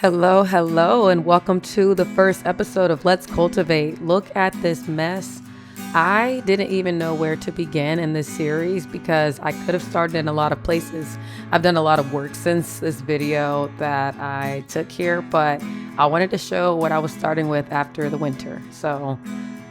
Hello, and welcome to the first episode of Let's Cultivate. Look at this mess. I didn't even know where to begin in this series because I could have started in a lot of places. I've done a lot of work since this video that I took here, but I wanted to show what I was starting with after the winter. So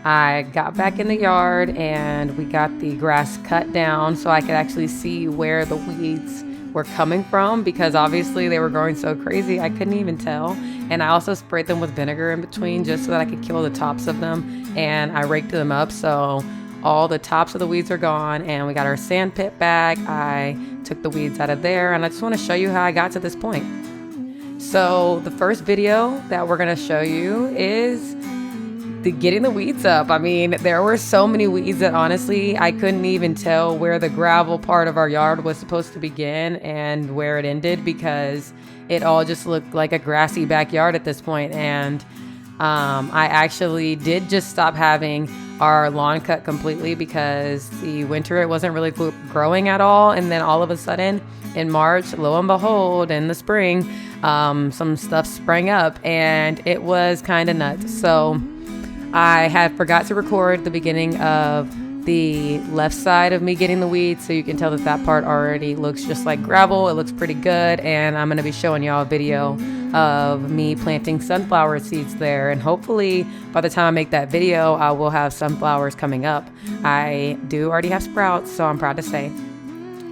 I got back in the yard and we got the grass cut down so I could actually see where the weeds were coming from, because obviously they were growing so crazy I couldn't even tell. And I also sprayed them with vinegar in between just so that I could kill the tops of them, and I raked them up so all the tops of the weeds are gone. And we got our sand pit back. I took the weeds out of there, and I just want to show you how I got to this point. So the first video that we're going to show you is getting the weeds up. I mean, there were so many weeds that honestly I couldn't even tell where the gravel part of our yard was supposed to begin and where it ended, because it all just looked like a grassy backyard at this point. And I actually did just stop having our lawn cut completely because the winter it wasn't really growing at all. And then all of a sudden in March, lo and behold, in the spring, some stuff sprang up and it was kind of nuts. So I had forgot to record the beginning of the left side of me getting the weeds, so you can tell that that part already looks just like gravel. It looks pretty good, and I'm going to be showing y'all a video of me planting sunflower seeds there, and hopefully by the time I make that video, I will have sunflowers coming up. I do already have sprouts, so I'm proud to say.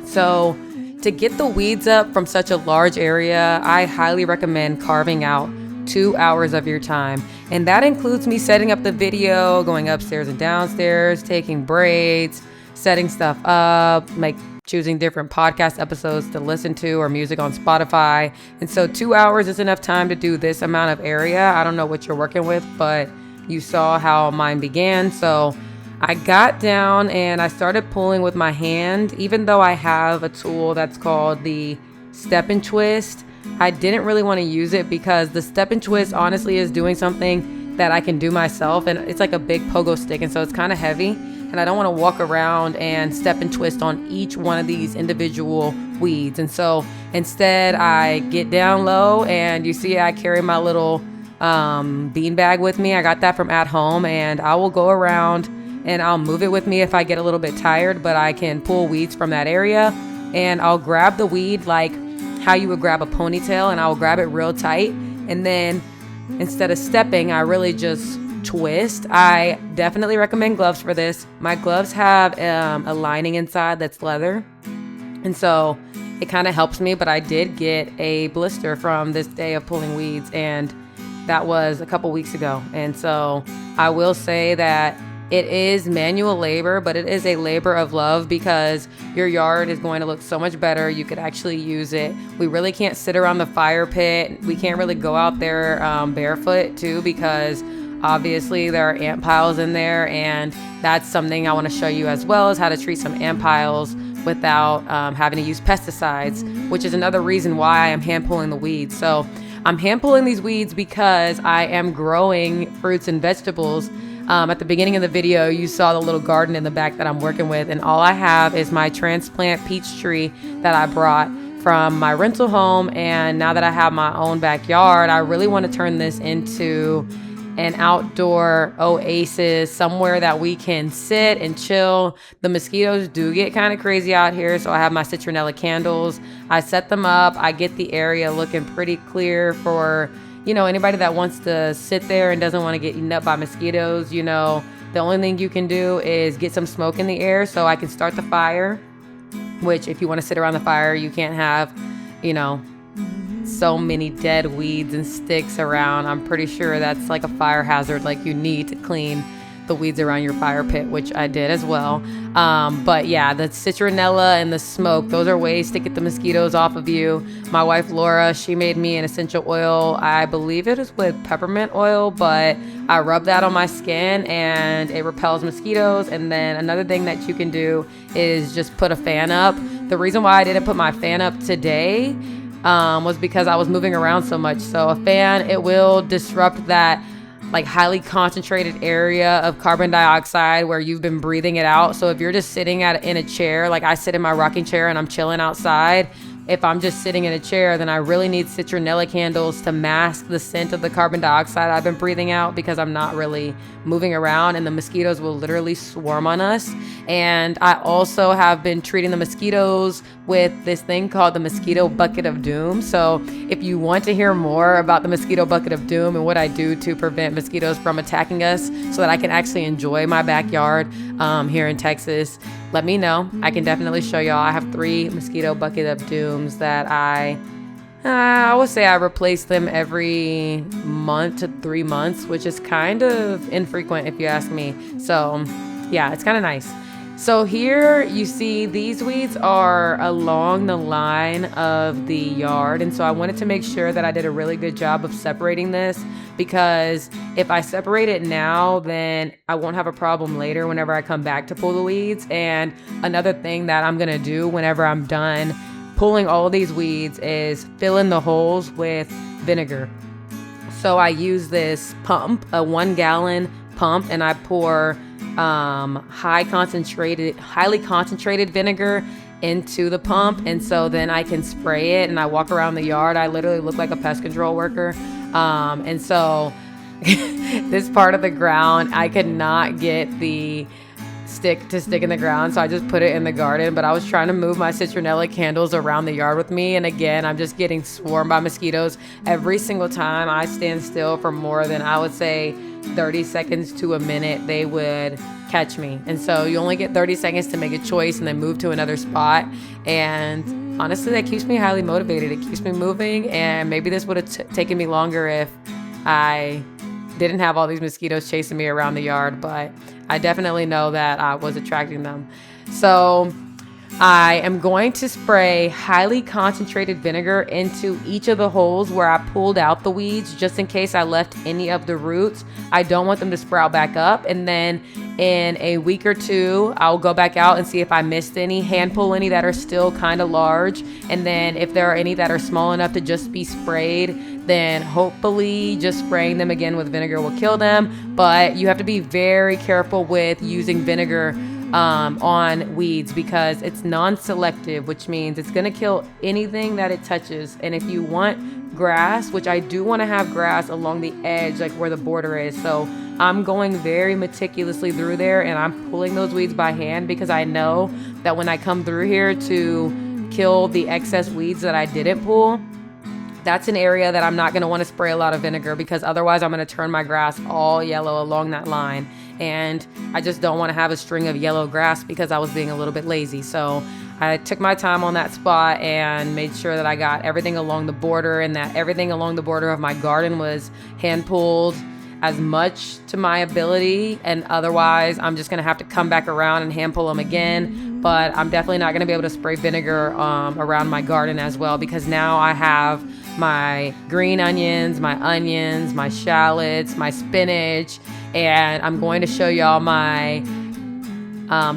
So to get the weeds up from such a large area, I highly recommend carving out 2 hours of your time. And that includes me setting up the video, going upstairs and downstairs, taking breaks, setting stuff up, like choosing different podcast episodes to listen to or music on Spotify. And so 2 hours is enough time to do this amount of area. I don't know what you're working with, but you saw how mine began. So I got down and I started pulling with my hand, even though I have a tool that's called the step and twist. I didn't really want to use it because the step and twist honestly is doing something that I can do myself, and it's like a big pogo stick, and so it's kind of heavy, and I don't want to walk around and step and twist on each one of these individual weeds. And so instead I get down low, and you see I carry my little bean bag with me. I got that from at home, and I will go around and I'll move it with me if I get a little bit tired, but I can pull weeds from that area, and I'll grab the weed like how you would grab a ponytail, and I'll grab it real tight, and then instead of stepping, I really just twist. I definitely recommend gloves for this. My gloves have a lining inside that's leather, and so it kind of helps me, but I did get a blister from this day of pulling weeds, and that was a couple weeks ago. And so I will say that it is manual labor, but it is a labor of love because your yard is going to look so much better. You could actually use it. We really can't sit around the fire pit. We can't really go out there barefoot too, because obviously there are ant piles in there, and that's something I want to show you as well, is how to treat some ant piles without having to use pesticides, which is another reason why I am hand pulling the weeds. So I'm hand pulling these weeds because I am growing fruits and vegetables. At the beginning of the video, you saw the little garden in the back that I'm working with, and all I have is my transplant peach tree that I brought from my rental home. And now that I have my own backyard, I really want to turn this into an outdoor oasis, somewhere that we can sit and chill. The mosquitoes do get kind of crazy out here, so I have my citronella candles. I set them up. I get the area looking pretty clear for anybody that wants to sit there and doesn't want to get eaten up by mosquitoes. The only thing you can do is get some smoke in the air so I can start the fire, which if you want to sit around the fire, you can't have, so many dead weeds and sticks around. I'm pretty sure that's like a fire hazard. Like, you need to clean the weeds around your fire pit, which I did as well. But yeah, the citronella and the smoke, those are ways to get the mosquitoes off of you. My wife, Laura, she made me an essential oil. I believe it is with peppermint oil, but I rub that on my skin and it repels mosquitoes. And then another thing that you can do is just put a fan up. The reason why I didn't put my fan up today was because I was moving around so much. So a fan, it will disrupt that like highly concentrated area of carbon dioxide where you've been breathing it out. So if you're just sitting in a chair, like I sit in my rocking chair and I'm chilling outside, if I'm just sitting in a chair, then I really need citronella candles to mask the scent of the carbon dioxide I've been breathing out, because I'm not really moving around and the mosquitoes will literally swarm on us. And I also have been treating the mosquitoes with this thing called the mosquito bucket of doom. So if you want to hear more about the mosquito bucket of doom and what I do to prevent mosquitoes from attacking us so that I can actually enjoy my backyard here in Texas, let me know. I can definitely show y'all. I have 3 mosquito bucket of dooms that I would say I replace them every month to 3 months, which is kind of infrequent if you ask me. So yeah, it's kind of nice. So here you see these weeds are along the line of the yard. And so I wanted to make sure that I did a really good job of separating this, because if I separate it now, then I won't have a problem later whenever I come back to pull the weeds. And another thing that I'm going to do whenever I'm done pulling all of these weeds is fill in the holes with vinegar. So I use this pump, a 1 gallon pump, and I pour highly concentrated vinegar into the pump. And so then I can spray it and I walk around the yard. I literally look like a pest control worker. And so this part of the ground, I could not get the stick to stick in the ground, so I just put it in the garden. But I was trying to move my citronella candles around the yard with me, and again, I'm just getting swarmed by mosquitoes every single time I stand still for more than, I would say, 30 seconds to a minute. They would catch me. And so you only get 30 seconds to make a choice and then move to another spot. And honestly, that keeps me highly motivated. It keeps me moving. And maybe this would have taken me longer if I didn't have all these mosquitoes chasing me around the yard, but I definitely know that I was attracting them. So I am going to spray highly concentrated vinegar into each of the holes where I pulled out the weeds, just in case I left any of the roots. I don't want them to sprout back up. And then in a week or 2, I'll go back out and see if I missed any, hand pull any that are still kind of large. And then if there are any that are small enough to just be sprayed, then hopefully just spraying them again with vinegar will kill them. But you have to be very careful with using vinegar on weeds, because it's non-selective, which means it's going to kill anything that it touches. And if you want grass, which I do want to have grass along the edge, like where the border is, so I'm going very meticulously through there and I'm pulling those weeds by hand, because I know that when I come through here to kill the excess weeds that I didn't pull, that's an area that I'm not going to want to spray a lot of vinegar, because otherwise I'm going to turn my grass all yellow along that line. And I just don't want to have a string of yellow grass because I was being a little bit lazy. So I took my time on that spot and made sure that I got everything along the border, and that everything along the border of my garden was hand pulled as much to my ability. And otherwise I'm just going to have to come back around and hand pull them again. But I'm definitely not going to be able to spray vinegar around my garden as well, because now I have my green onions, my shallots, my spinach, and I'm going to show y'all my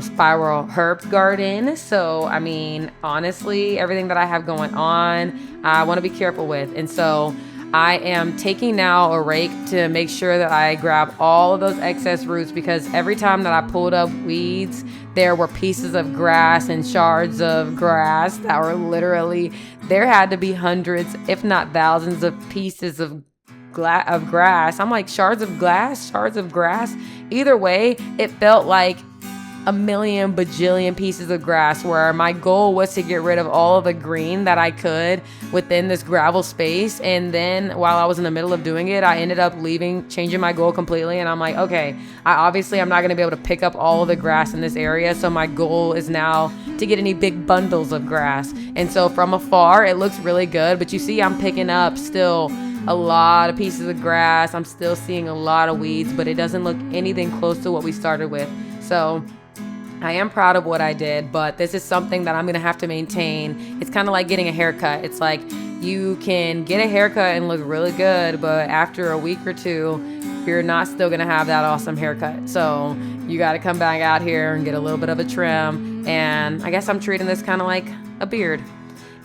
spiral herbs garden. So, I mean, honestly, everything that I have going on, I want to be careful with. And so I am taking now a rake to make sure that I grab all of those excess roots, because every time that I pulled up weeds, there were pieces of grass and shards of grass that were literally, there had to be hundreds, if not thousands of pieces of grass. I'm like, shards of grass. Either way, it felt like a million bajillion pieces of grass, where my goal was to get rid of all of the green that I could within this gravel space. And then while I was in the middle of doing it, I ended up changing my goal completely. And I'm like, okay, I'm not going to be able to pick up all of the grass in this area. So my goal is now to get any big bundles of grass. And so from afar, it looks really good. But you see, I'm picking up still a lot of pieces of grass. I'm still seeing a lot of weeds, but it doesn't look anything close to what we started with. So I am proud of what I did, but this is something that I'm going to have to maintain. It's kind of like getting a haircut. It's like you can get a haircut and look really good, but after a week or 2, you're not still going to have that awesome haircut. So you got to come back out here and get a little bit of a trim. And I guess I'm treating this kind of like a beard.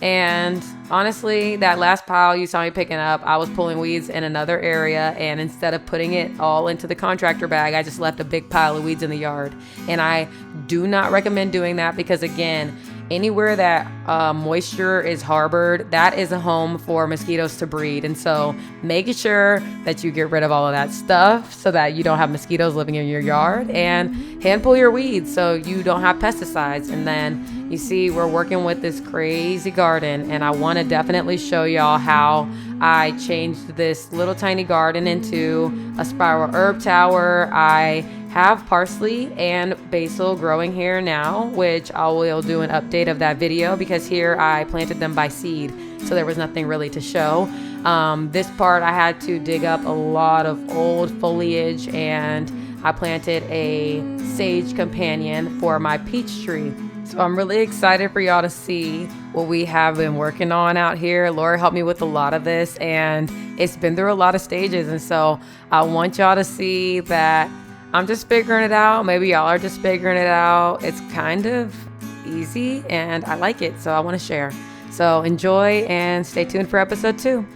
And honestly, that last pile you saw me picking up, I was pulling weeds in another area, and instead of putting it all into the contractor bag, I just left a big pile of weeds in the yard. And I do not recommend doing that, because again, anywhere that moisture is harbored, that is a home for mosquitoes to breed. And so making sure that you get rid of all of that stuff so that you don't have mosquitoes living in your yard, and hand pull your weeds so you don't have pesticides. And then you see we're working with this crazy garden, and I want to definitely show y'all how I changed this little tiny garden into a spiral herb tower. I have parsley and basil growing here now, which I will do an update of that video because here I planted them by seed, so there was nothing really to show. This part I had to dig up a lot of old foliage, and I planted a sage companion for my peach tree. So I'm really excited for y'all to see what we have been working on out here. Laura helped me with a lot of this, and it's been through a lot of stages. And so I want y'all to see that I'm just figuring it out. Maybe y'all are just figuring it out. It's kind of easy and I like it, so I want to share. So enjoy and stay tuned for episode 2.